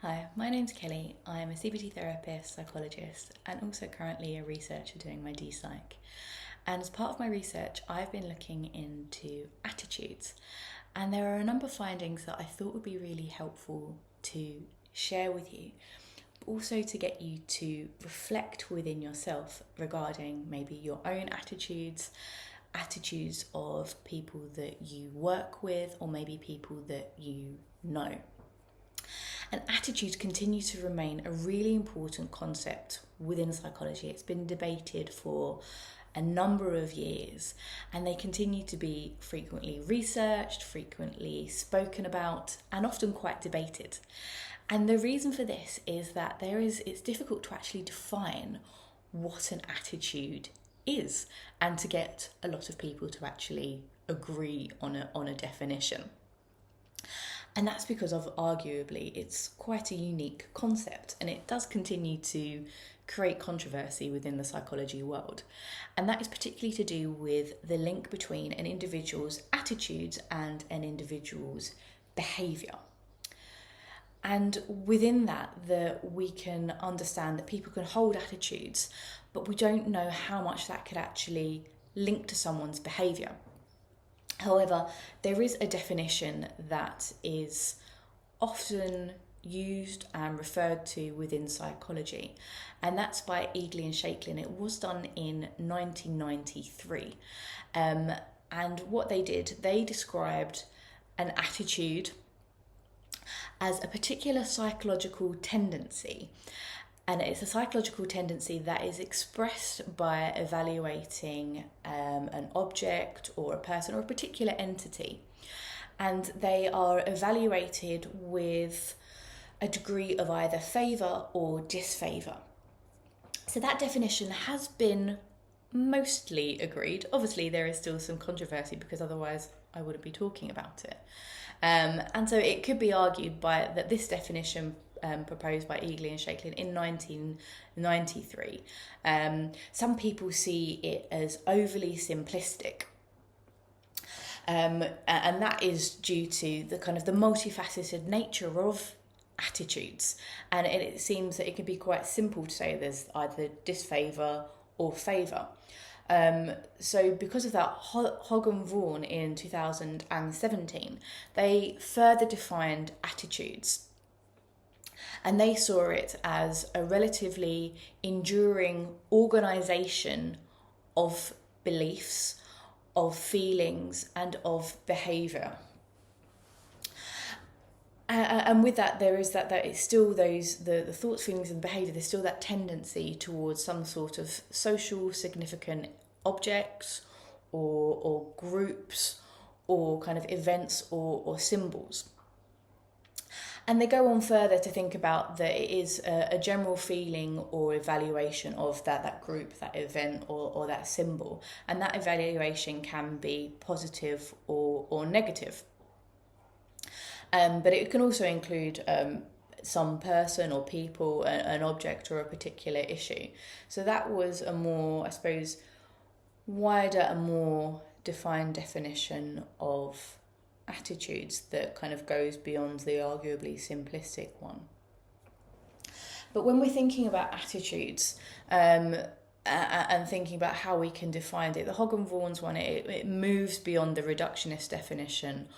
Hi, my name's Kelly. I'm a CBT therapist, psychologist, and also currently a researcher doing my DPsych. And as part of my research, I've been looking into attitudes. And there are a number of findings that I thought would be really helpful to share with you, but also to get you to reflect within yourself regarding maybe your own attitudes of people that you work with, or maybe people that you know. And attitudes continue to remain a really important concept within psychology. It's been debated for a number of years, and they continue to be frequently researched, frequently spoken about, and often quite debated. And the reason for this is that it's difficult to actually define what an attitude is, and to get a lot of people to actually agree on a definition. And that's because of arguably it's quite a unique concept, and it does continue to create controversy within the psychology world. And that is particularly to do with the link between an individual's attitudes and an individual's behaviour. And within that, we can understand that people can hold attitudes, but we don't know how much that could actually link to someone's behaviour. However, there is a definition that is often used and referred to within psychology, and that's by Eagley and Shakelin. It was done in 1993. And what they did, they described an attitude as a particular psychological tendency. And it's a psychological tendency that is expressed by evaluating an object or a person or a particular entity. And they are evaluated with a degree of either favour or disfavour. So that definition has been mostly agreed. Obviously, there is still some controversy because otherwise I wouldn't be talking about it. And so it could be argued that this definition proposed by Eagley and Shakelin in 1993. Some people see it as overly simplistic. And that is due to the kind of the multifaceted nature of attitudes. And it seems that it can be quite simple to say there's either disfavour or favour. So because of that, Hogg and Vaughan in 2017, they further defined attitudes. And they saw it as a relatively enduring organisation of beliefs, of feelings, and of behaviour. And with that, there is that it's still the thoughts, feelings, and behaviour. There's still that tendency towards some sort of social significant objects or groups or kind of events or symbols. And they go on further to think about that it is a general feeling or evaluation of that group, that event or that symbol. And that evaluation can be positive or negative. But it can also include some person or people, an object or a particular issue. So that was a more, I suppose, wider and more defined definition of attitudes that kind of goes beyond the arguably simplistic one. But when we're thinking about attitudes and thinking about how we can define it, the Hogg and Vaughan's one, it moves beyond the reductionist definition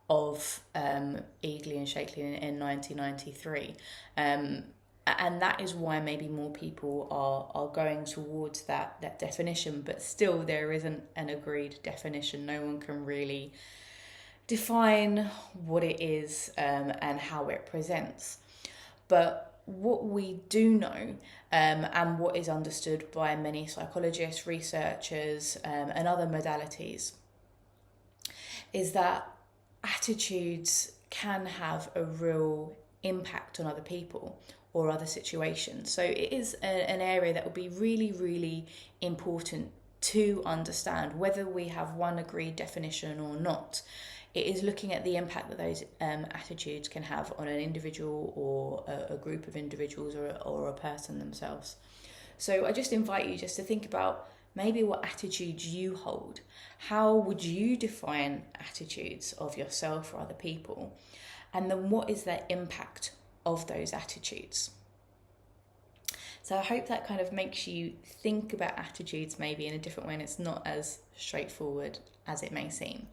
of Eagley and Shakelin in 1993. And that is why maybe more people are going towards that definition, but still there isn't an agreed definition. No one can really define what it is and how it presents. But what we do know and what is understood by many psychologists, researchers, and other modalities is that attitudes can have a real impact on other people or other situations. So it is an area that will be really, really important to understand, whether we have one agreed definition or not. It is looking at the impact that those attitudes can have on an individual or a group of individuals or a person themselves. So I just invite you just to think about maybe what attitudes you hold. How would you define attitudes of yourself or other people? And then what is their impact of those attitudes. So I hope that kind of makes you think about attitudes maybe in a different way, and it's not as straightforward as it may seem.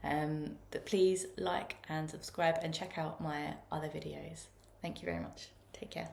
But please like and subscribe and check out my other videos. Thank you very much. Take care.